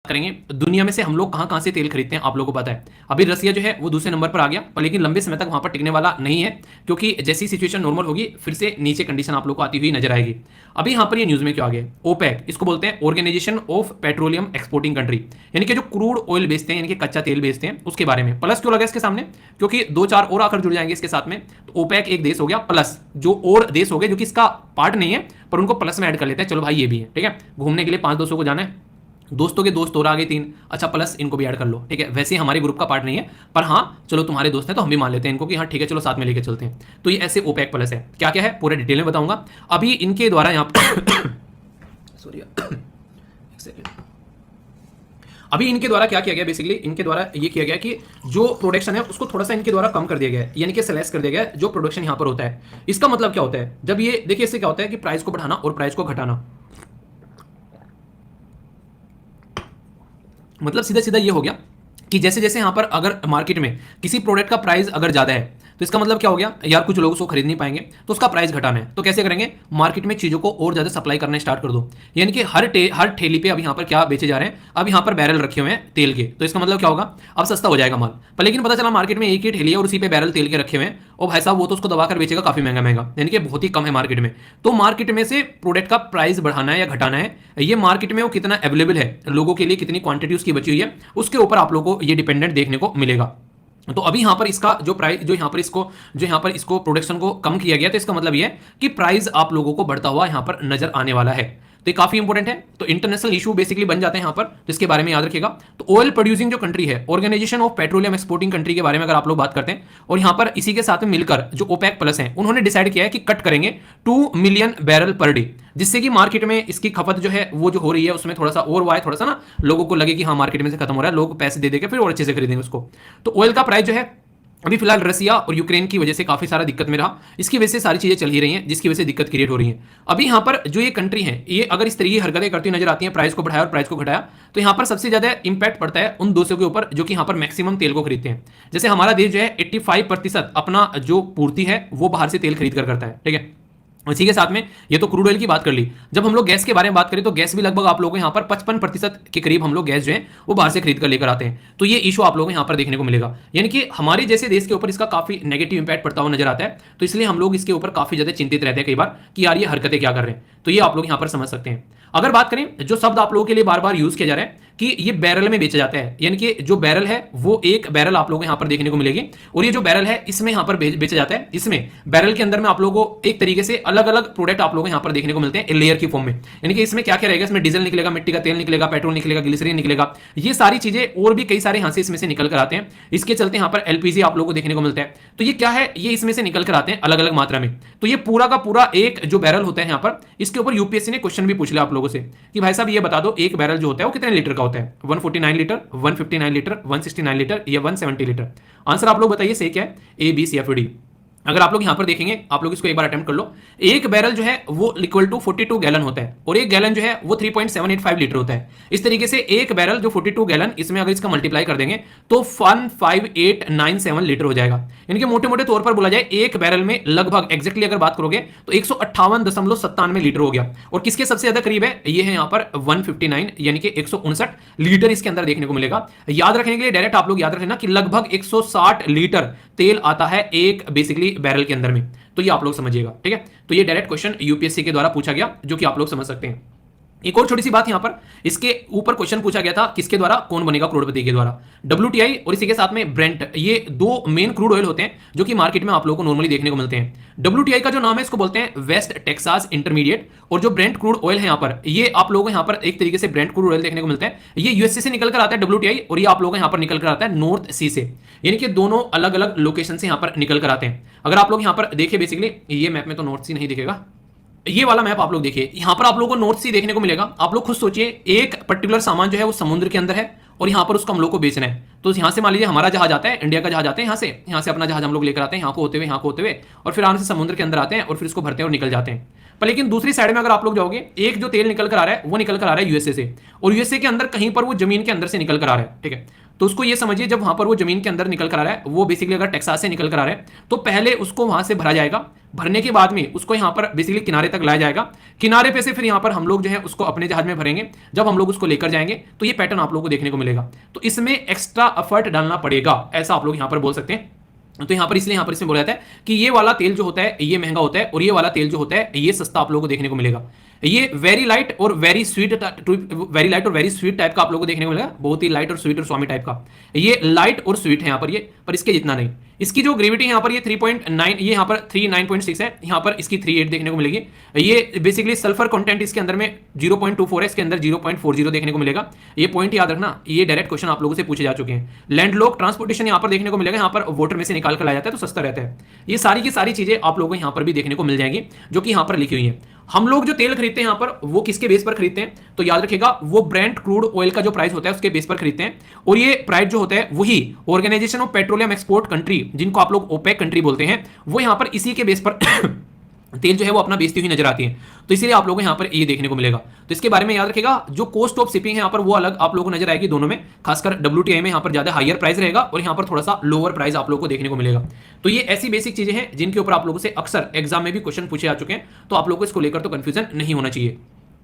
करेंगे दुनिया में से हम लोग कहां कहां से तेल खरीदते हैं आप लोगों को पता है। अभी रसिया जो है वो दूसरे नंबर पर आ गया, पर लेकिन लंबे समय तक वहां पर टिकने वाला नहीं है, क्योंकि जैसी सिचुएशन नॉर्मल होगी फिर से नीचे कंडीशन आप लोग को आती हुई नजर आएगी। अभी यहां पर ये न्यूज में क्या आ गया, ओपेक इसको बोलते हैं, organisation of petroleum exporting country, यानी कि जो क्रूड ऑयल बेचते हैं, यानी कि कच्चा तेल बेचते हैं, उसके बारे में प्लस क्यों लगा इसके सामने, क्योंकि दो चार और आकर जुड़ जाएंगे इसके साथ में। तो ओपेक एक देश हो गया, प्लस जो और देश हो गए जो कि इसका पार्ट नहीं है पर उनको प्लस में ऐड कर लेते हैं। चलो भाई ये भी है, ठीक है, घूमने के लिए 5 दोस्तों को जाना है, दोस्तों के दोस्त और आगे 3, अच्छा प्लस इनको भी ऐड कर लो, ठीक है। वैसे ही हमारे ग्रुप का पार्ट नहीं है, पर हाँ चलो तुम्हारे दोस्त हैं तो हम भी मान लेते हैं इनको कि हाँ ठीक है चलो साथ में लेके चलते हैं। तो ये ऐसे ओपेक प्लस है, क्या क्या है पूरे डिटेल में बताऊंगा। अभी इनके द्वारा यहाँ पर सॉरी एक सेकेंड, अभी इनके द्वारा क्या किया गया, बेसिकली इनके द्वारा ये किया गया कि जो प्रोडक्शन है उसको थोड़ा सा इनके द्वारा कम कर दिया गया है, यानी कि सेलेक्ट कर दिया गया है जो प्रोडक्शन यहाँ पर होता है। इसका मतलब क्या होता है, जब ये देखिए इससे क्या होता है कि प्राइस को बढ़ाना और प्राइस को घटाना, मतलब सीधा सीधा ये हो गया कि जैसे जैसे यहां पर अगर मार्केट में किसी प्रोडक्ट का प्राइस अगर ज्यादा है तो इसका मतलब क्या हो गया, यार कुछ लोग उसको खरीद नहीं पाएंगे तो उसका प्राइस घटाना है, तो कैसे करेंगे, मार्केट में चीजों को और ज्यादा सप्लाई करना स्टार्ट कर दो। यानी कि हर ठेली पे अब यहां पर क्या बेचे जा रहे हैं, अब यहां पर बैरल रखे हुए हैं तेल के, तो इसका मतलब क्या होगा, अब सस्ता हो जाएगा माल। पर लेकिन पता चला मार्केट में एक ही ठेली है और उसी पे बैरल तेल के रखे हुए हैं, और भाई साहब वो तो उसको दबाकर बेचेगा काफी महंगा महंगा, यानी कि बहुत ही कम है मार्केट में। तो मार्केट में से प्रोडक्ट का प्राइस बढ़ाना है या घटाना है, ये मार्केट में वो कितना अवेलेबल है लोगों के लिए, कितनी क्वांटिटी उसकी बची हुई है, उसके ऊपर आप लोगों को ये डिपेंडेंट देखने को मिलेगा। तो अभी यहां पर इसका जो प्राइस जो यहां पर इसको प्रोडक्शन को कम किया गया, तो इसका मतलब ये है कि प्राइस आप लोगों को बढ़ता हुआ यहां पर नजर आने वाला है। तो ये काफी इंपॉर्टेंट है, तो इंटरनेशनल इशू बेसिकली बन जाते हैं यहां पर, तो इसके बारे में याद रखिएगा। तो ऑयल प्रोड्यूसिंग जो कंट्री है, organisation of petroleum exporting country के बारे में अगर आप लोग बात करते हैं, और यहां पर इसी के साथ में मिलकर जो ओपेक प्लस है उन्होंने डिसाइड किया है कि कट करेंगे 2 मिलियन बैरल पर डे, जिससे कि मार्केट में इसकी खपत जो है वो जो हो रही है उसमें थोड़ा सा और वाय थोड़ा सा ना लोगों को लगे कि हाँ मार्केट में से खत्म हो रहा है, लोग पैसे दे देकर फिर और अच्छे से खरीदेंगे उसको। तो ऑयल का प्राइस जो है अभी फिलहाल रसिया और यूक्रेन की वजह से काफी सारा दिक्कत में रहा, इसकी वजह से सारी चीजें चल ही रही हैं, जिसकी वजह से दिक्कत क्रिएट हो रही है। अभी यहां पर जो ये कंट्री है ये अगर इस तरीके की हरकतें करती नजर आती हैं, प्राइस को बढ़ाया और प्राइस को घटाया, तो यहां पर सबसे ज्यादा इंपैक्ट पड़ता है उन देशों के ऊपर जो कि यहां पर मैक्सिमम तेल को खरीदते हैं। जैसे हमारा देश जो है 85% अपना जो पूर्ति है वो बाहर से तेल खरीद कर करता है, ठीक है। इसी के साथ में ये तो क्रूड ऑयल की बात कर ली, जब हम लोग गैस के बारे में बात करें तो गैस भी लगभग आप लोगों को यहाँ पर 55% के करीब हम लोग गैस जो है वो बाहर से खरीद कर लेकर आते हैं। तो ये इशू आप लोगों को यहाँ पर देखने को मिलेगा, यानी कि हमारे जैसे देश के ऊपर इसका काफी नेगेटिव इंपैक्ट पड़ता हुआ नजर आता है। तो इसलिए हम लोग इसके ऊपर काफी ज्यादा चिंतित रहते हैं कई बार कि यार ये हरकतें क्या कर रहे हैं, तो ये आप लोग यहाँ पर समझ सकते हैं। अगर बात करें जो शब्द आप लोगों के लिए बार बार यूज किया जा रहा है कि ये बैरल में बेचा जाता है, यानी कि जो बैरल है वो एक बैरल आप लोगों को यहाँ पर देखने को मिलेगी, और ये जो बैरल है इसमें यहाँ पर बेचा जाता है। इसमें बैरल के अंदर में आप लोगों को एक तरीके से अलग अलग प्रोडक्ट आप लोगों को यहाँ पर देखने को मिलते हैं लेयर की फॉर्म में, यानी कि इसमें क्या क्या रहेगा, इसमें डीजल निकलेगा, मिट्टी का तेल निकलेगा, पेट्रोल निकलेगा, ग्लिसरीन निकलेगा, ये सारी चीजें और भी कई सारे यहाँ से इसमें से निकल कर आते हैं। इसके चलते यहाँ पर एलपीजी आप लोगों को देखने को मिलता है। तो ये क्या है, ये इसमें से निकल कर आते हैं अलग अलग मात्रा में। तो ये पूरा का पूरा एक जो बैरल होता है यहाँ पर, इसके ऊपर यूपीएससी ने क्वेश्चन भी पूछ लिया आप लोगों से कि भाई साहब ये बता दो एक बैरल जो होता है वो कितने लीटर का होता है, 149 लीटर, 159 लीटर, 169 लीटर या 170 लीटर। आंसर आप लोग बताइए सही क्या है, ए बी सी या फिर डी। अगर आप लोग यहां पर देखेंगे, आप लोग इसको एक बार अटेम्प्ट कर लो, एक बैरल जो है वो इक्वल टू 42 गैलन होता है, और एक गैलन जो है वो 3.785 लीटर होता है। इस तरीके से एक बैरल जो 42 गैलन, इसमें अगर इसका मल्टीप्लाई कर देंगे तो 15897 लीटर हो जाएगा। यानी कि मोटे मोटे तौर पर बोला जाए एक बैरल में लगभग एग्जैक्टली अगर बात करोगे तो 158.97 लीटर हो गया। और किसके सबसे ज्यादा करीब है, ये है यहाँ पर 159 यानी कि 159 लीटर इसके अंदर देखने को मिलेगा। याद रखने के लिए डायरेक्ट आप लोग याद रखना कि लगभग 160 लीटर तेल आता है एक बेसिकली बैरल के अंदर में, तो ये आप लोग समझिएगा, ठीक है। तो ये डायरेक्ट क्वेश्चन यूपीएससी के द्वारा पूछा गया जो कि आप लोग समझ सकते हैं। एक और छोटी सी बात यहां पर, इसके ऊपर क्वेश्चन पूछा गया था किसके द्वारा, कौन बनेगा करोड़पति के द्वारा, WTI और इसी के साथ में ब्रेंट, ये दो मेन क्रूड ऑयल होते हैं जो कि मार्केट में आप लोगों को नॉर्मली देखने को मिलते हैं। WTI का जो नाम है इसको बोलते हैं वेस्ट टेक्सास इंटरमीडिएट, और जो ब्रेंट क्रूड ऑयल है यहाँ पर, ये आप लोगों को यहाँ पर एक तरीके से ब्रेंट क्रूड ऑयल देखने को मिलता है। ये यूएसए से निकल कर आता है WTI, और ये आप लोगों को यहाँ पर निकल कर आता है नॉर्थ सी से, यानी कि दोनों अलग अलग लोकेशन से यहाँ पर निकल कर आते हैं। अगर आप लोग यहाँ पर देखिए, बेसिकली ये मैप में तो नॉर्थ सी नहीं दिखेगा, ये वाला मैप आप लोग देखिए, यहां पर आप लोगों को नॉर्थ सी देखने को मिलेगा। आप लोग खुद सोचिए, एक पर्टिकुलर सामान जो है वो समुद्र के अंदर है और यहां पर उसको हम लोग को बेचना है। तो यहां से मान लीजिए हमारा जहाज आता है, इंडिया का जहाज आता है, यहां से अपना जहाज हम लोग लेकर आते हैं, यहां को होते हुए और फिर आराम से समुद्र के अंदर आते हैं और फिर इसको भरते हैं और निकल जाते हैं। पर लेकिन दूसरी साइड में अगर आप लोग जाओगे, एक जो तेल निकल कर आ रहा है वो निकल कर आ रहा है यूएसए से, और यूएसए के अंदर कहीं पर वो जमीन के अंदर से निकल कर आ रहा है, ठीक है। तो उसको ये समझिए जब वहां पर वो जमीन के अंदर निकल कर आ रहा है, वो बेसिकली अगर टेक्सास से निकल कर आ रहा है तो पहले उसको वहां से भरा जाएगा, भरने के बाद में उसको यहाँ पर बेसिकली किनारे तक लाया जाएगा, किनारे पे से फिर यहाँ पर हम लोग जो है उसको अपने जहाज में भरेंगे, जब हम लोग उसको लेकर जाएंगे तो ये पैटर्न आप लोगों को देखने को मिलेगा। तो इसमें एक्स्ट्रा एफर्ट डालना पड़ेगा, ऐसा आप लोग यहाँ पर बोल सकते हैं। तो यहाँ पर इसलिए यहाँ पर इसमें बोला जाता है कि ये वाला तेल जो होता है ये महंगा होता है और ये वाला तेल जो होता है ये सस्ता आप लोगों को देखने को मिलेगा। ये वेरी लाइट और वेरी स्वीट टाइप का आप लोगों को देखने को मिलेगा, बहुत ही लाइट और स्वीट और स्वामी टाइप का। ये लाइट और स्वीट है यहाँ पर ये, पर इसके जितना नहीं। इसकी जो ग्रेविटी यहाँ पर ये 3.9, ये यहाँ पर 39.6 है, यहाँ पर इसकी 3.8 देखने को मिलेगी। ये बेसिकली सल्फर कंटेंट इसके अंदर में 0.24 है, इसके अंदर 0.40 देखने को मिलेगा। ये पॉइंट याद रखना, ये डायरेक्ट क्वेश्चन आप लोगों से पूछे जा चुके हैं। लैंड लोक ट्रांसपोर्टेशन यहाँ पर देखने को मिलेगा, यहाँ पर वाटर में से निकाल कर लाया जाता है तो सस्ता रहता है। ये सारी की सारी चीजें आप लोगों को यहाँ पर भी देखने को मिल जाएंगी जो कि यहाँ पर लिखी हुई है। हम लोग जो तेल खरीदते हैं यहाँ पर वो किसके बेस पर खरीदते हैं, तो याद रखिएगा वो ब्रेंट क्रूड ऑयल का जो प्राइस होता है उसके बेस पर खरीदते हैं। और ये प्राइस जो होता है वही organisation of petroleum export country, जिनको आप लोग ओपेक कंट्री बोलते हैं, वो यहाँ पर इसी के बेस पर तेल जो है वो अपना बेचती हुई नजर आती है। तो इसीलिए आप लोगों को यहाँ पर ये देखने को मिलेगा। तो इसके बारे में याद रखिएगा, जो कॉस्ट ऑफ शिपिंग है यहाँ पर वो अलग आप लोगों को नजर आएगी दोनों में, खासकर WTI में यहाँ पर ज्यादा हायर प्राइस रहेगा और यहाँ पर थोड़ा सा लोअर प्राइस आप लोगों को देखने को मिलेगा। तो ये ऐसी बेसिक चीजें हैं जिनके ऊपर आप लोगों से अक्सर एग्जाम में भी क्वेश्चन पूछे जा चुके हैं, तो आप लोगों को इसको लेकर तो कंफ्यूजन नहीं होना चाहिए।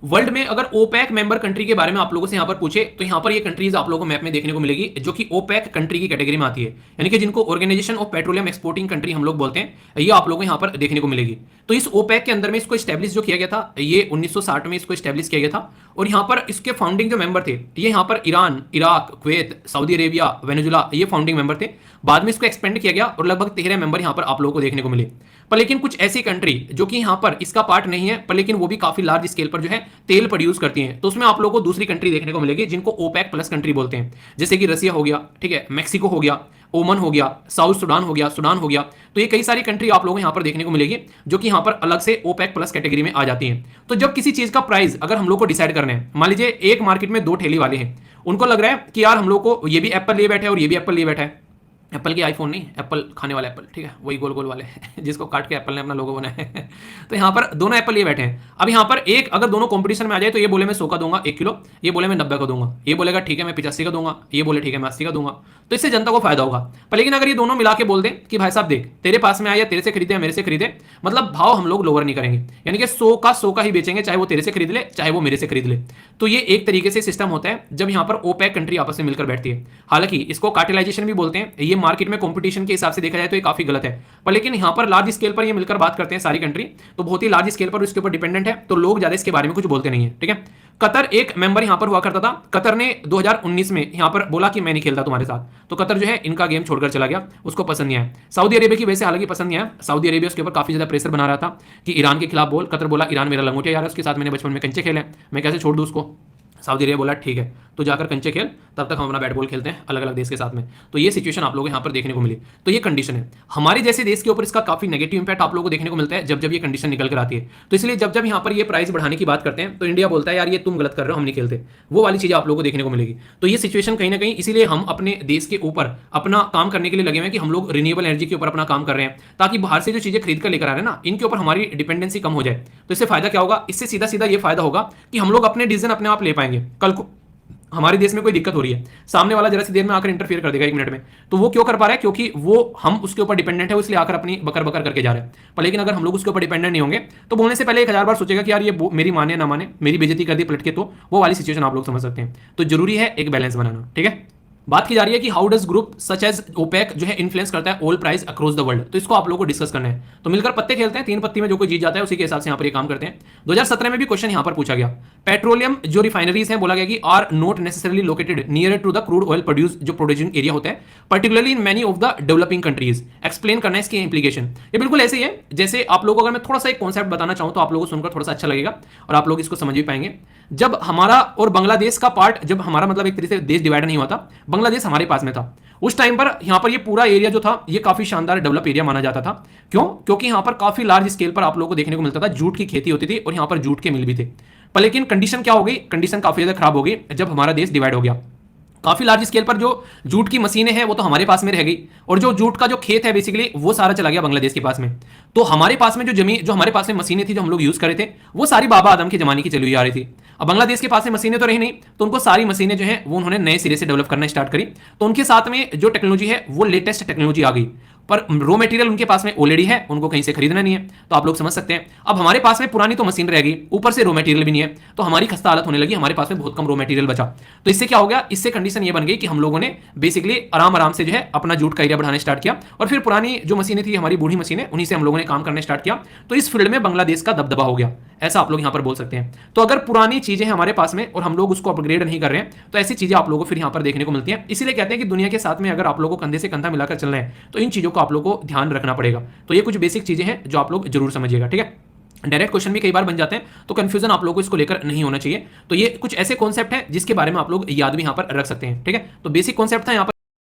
वर्ल्ड में अगर ओपेक मेंबर कंट्री के बारे में आप लोगों से यहाँ पर पूछे तो यहाँ पर ये कंट्रीज आप लोगों को मैप में देखने को मिलेगी जो कि ओपेक कंट्री की कैटेगरी में आती है, यानी कि जिनको organisation of petroleum exporting country हम लोग बोलते हैं, ये आप लोगों को यहाँ पर देखने को मिलेगी। तो इस ओपेक के अंदर में इसको स्टैब्लिश जो किया गया था ये 1960 में इसको स्टैब्लिश किया गया था। और यहाँ पर इसके फाउंडिंग जो मेंबर थे ये यहाँ पर Iran, Iraq, Kuwait, Saudi Arabia, Venezuela ये फाउंडिंग मेंबर थे। बाद में इसको एक्सपेंड किया गया और लगभग 13 मेंबर यहाँ पर आप लोगों को देखने को मिले। पर लेकिन कुछ ऐसी कंट्री जो कि यहाँ पर इसका पार्ट नहीं है, पर लेकिन वो भी काफी लार्ज स्केल पर जो है तेल प्रोड्यूस करती हैं, तो उसमें आप लोगों को दूसरी कंट्री देखने को मिलेगी जिनको ओपेक प्लस कंट्री बोलते हैं, जैसे कि रसिया हो गया, ठीक है, मैक्सिको हो गया, ओमन हो गया, साउथ सुडान हो गया, सुडान हो गया। तो ये कई सारी कंट्री आप लोगों को यहाँ पर देखने को मिलेगी जो कि यहाँ पर अलग से ओपेक प्लस कैटेगरी में आ जाती हैं। तो जब किसी चीज का प्राइस अगर हम लोग को डिसाइड करना है, मान लीजिए एक मार्केट में 2 ठेली वाले हैं, उनको लग रहा है कि यार हम लोग को ये भी एप्पल लिए बैठे है और ये भी एप्पल लिए बैठा है, एप्पल के आईफोन नहीं, एप्पल खाने वाला एप्पल, ठीक है, वही गोल गोल वाले जिसको काट के एप्पल ने अपना लोगो बनाया है। तो यहाँ पर दोनों एप्पल ये बैठे हैं। अब यहाँ पर एक अगर दोनों कंपटीशन में आ जाए तो ये बोले मैं 100 का दूंगा 1 किलो, ये बोले मैं 90 का दूंगा, ये बोलेगा ठीक है मैं 85 का दूंगा, ये बोले ठीक है मैं 80 का दूंगा। तो इससे जनता को फायदा होगा। पर लेकिन अगर ये दोनों मिला के बोल दें कि भाई साहब देख तेरे पास में आया, तेरे से खरीदे या मेरे से खरीदे, मतलब भाव हम लोग लोअर नहीं करेंगे, यानी कि 100 का ही बेचेंगे, चाहे वो तेरे से खरीद ले चाहे वो मेरे से खरीद ले। तो ये एक तरीके से सिस्टम होता है जब यहाँ पर ओपेक कंट्री आपस में मिलकर बैठती है। हालांकि इसको कार्टेलाइजेशन भी बोलते हैं, ये मार्केट में कॉम्पिटिशन के हिसाब से देखा जाए तो ये काफी गलत है। पर लेकिन यहाँ पर लार्ज स्केल पर ये मिलकर बात करते हैं सारी कंट्री, तो बहुत ही लार्ज स्केल पर उसके ऊपर डिपेंडेंट है, तो लोग ज्यादा इसके बारे में कुछ बोलते नहीं है, ठीक है। कतर एक मेंबर यहां पर हुआ करता था। कतर ने 2019 में यहां पर बोला कि मैं नहीं खेलता तुम्हारे साथ, तो कतर जो है इनका गेम छोड़कर चला गया, उसको पसंद नहीं आया। सऊदी अरेबिया की वजह से हालांकि पसंद नहीं आया, सऊदी अरेबिया उसके ऊपर काफी ज्यादा प्रेशर बना रहा था कि ईरान के खिलाफ बोल। कतर बोला ईरान मेरा लंगोटिया यार है, उसके साथ मैंने बचपन में कंचे खेले, मैं कैसे छोड़ दूं उसको। सऊदी अरेबिया बोला ठीक है तो जाकर कंचे खेल, तब तक हम अपना बैट बॉल खेलते हैं अलग अलग देश के साथ में। तो ये सिचुएशन आप लोगों को यहाँ पर देखने को मिली। तो ये कंडीशन है, हमारे जैसे देश के ऊपर इसका काफी नेगेटिव इंपैक्ट आप लोगों को देखने को मिलता है जब जब ये कंडीशन निकल कर आती है। तो इसलिए जब जब यहाँ पर ये प्राइस बढ़ाने की बात करते हैं तो इंडिया बोलता है यार ये तुम गलत कर रहे हो, हम नहीं खेलते, वो वाली चीजें आप लोगों को देखने को मिलेगी। तो ये सिचुएशन कहीं ना कहीं इसीलिए हम अपने देश के ऊपर अपना काम करने के लिए लगे हुए हैं कि हम लोग रिन्यूएबल एनर्जी के ऊपर अपना काम कर रहे हैं, ताकि बाहर से जो चीजें खरीद कर लेकर आ रहे हैं ना, इनके ऊपर हमारी डिपेंडेंसी कम हो जाए। तो इससे फायदा क्या होगा, इससे सीधा सीधा ये फायदा होगा कि हम लोग अपने डिसीजन अपने आप ले पाएंगे। कल को हमारे देश में कोई दिक्कत हो रही है, सामने वाला जरा सी देर में आकर इंटरफियर कर देगा 1 मिनट में, तो वो क्यों कर पा रहा है, क्योंकि वो हम उसके ऊपर डिपेंडेंट है, इसलिए आकर अपनी बकर बकर करके जा रहे हैं। पर लेकिन अगर हम लोग उसके ऊपर डिपेंडेंट नहीं होंगे तो बोलने से पहले 1000 बार सोचेगा कि यार ये मेरी माने ना माने, मेरी बेइज्जती कर दी पलट के, तो वो वाली सिचुएशन आप लोग समझ सकते हैं। तो जरूरी है एक बैलेंस बनाना, ठीक है। बात की जा रही है कि how does group such as OPEC जो है इन्फ्लुएंस करता है oil price across the world, तो इसको आप लोगों को डिस्कस करना है। तो मिलकर पत्ते खेलते हैं, 3 पत्ती में जो कोई जीत जाता है उसी के हिसाब से यहाँ पर ये काम करते हैं। 2017 में भी क्वेश्चन यहाँ पर पूछा गया, पेट्रोलियम जो रिफाइनरीज हैं बोला गया कि are not necessarily located near to the crude oil produce, जो प्रोड्यूसिंग एरिया होता है particularly in many of the developing countries. Explain करना है इसकी इंप्लीकेशन। ये बिल्कुल ऐसे ही है जैसे आप लोगों को अगर मैं थोड़ा सा एक कॉन्सेप्ट बताना चाहूँ तो आप लोगों को सुनकर थोड़ा सा अच्छा लगेगा और आप लोग इसको समझ भी पाएंगे। जब हमारा और बांग्लादेश का पार्ट, जब हमारा मतलब एक तरीके से देश डिवाइड नहीं हुआ था, बांग्लादेश हमारे पास में था, उस टाइम पर यहां पर ये पूरा एरिया जो था ये काफी शानदार डेवलप एरिया माना जाता था। क्यों? क्योंकि यहां पर काफी लार्ज स्केल पर आप लोगों को देखने को मिलता था, जूट की खेती होती थी और यहां पर जूट के मिल भी थे। पर लेकिन कंडीशन क्या हो गई, कंडीशन काफी ज्यादा खराब हो गई जब हमारा देश डिवाइड हो गया। काफी लार्ज स्केल पर जो जूट की मशीनें हैं वो तो हमारे पास में रह गई, और जो जूट का जो खेत है बेसिकली वो सारा चला गया बांग्लादेश के पास में। तो हमारे पास में जो जमीन, जो हमारे पास में मशीनें थी जो हम लोग यूज कर रहे थे, वो सारी बाबा आदम के जमाने की चली हुई आ रही थी। अब बांग्लादेश के पास में मशीनें तो रही नहीं, तो उनको सारी मशीनें जो है वो उन्होंने नए सिरे से डेवलप करना स्टार्ट करी। तो उनके साथ में जो टेक्नोलॉजी है वो लेटेस्ट टेक्नोलॉजी आ गई, पर रॉ मटेरियल उनके पास में ऑलरेडी है, उनको कहीं से खरीदना नहीं है। तो आप लोग समझ सकते हैं, अब हमारे पास में पुरानी तो मशीन रह गई, ऊपर से रॉ मटेरियल भी नहीं है, तो हमारी खस्ता हालत होने लगी, हमारे पास में बहुत कम रॉ मटेरियल बचा। तो इससे क्या हो गया, इससे कंडीशन ये बन गई कि हम लोगों ने बेसिकली आराम आराम से जो है अपना जूट का एरिया बढ़ाना स्टार्ट किया, और फिर पुरानी जो मशीनें थी हमारी बूढ़ी मशीनें, उन्हीं से हम लोगों ने काम करना स्टार्ट किया। तो इस फील्ड में बांग्लादेश का दबदबा हो गया, ऐसा आप लोग यहां पर बोल सकते हैं। तो अगर पुरानी चीजें हैं हमारे पास में और हम लोग उसको अपग्रेड नहीं कर रहे हैं, तो ऐसी चीजें आप लोगों को फिर यहां पर देखने को मिलती हैं। इसीलिए कहते हैं कि दुनिया के साथ में अगर आप लोगों को कंधे से कंधा मिलाकर चलना है, तो इन चीजों को आप लोगों को ध्यान रखना पड़ेगा। तो ये कुछ बेसिक चीजें हैं जो आप लोग जरूर समझिएगा, ठीक है। डायरेक्ट क्वेश्चन भी कई बार बन जाते हैं, तो कंफ्यूजन आप लोगों को इसको लेकर नहीं होना चाहिए। तो ये कुछ ऐसे कॉन्सेप्ट हैं जिसके बारे में आप लोग याद भी यहां पर रख सकते हैं, ठीक है। तो बेसिक कॉन्सेप्ट था यहां पर।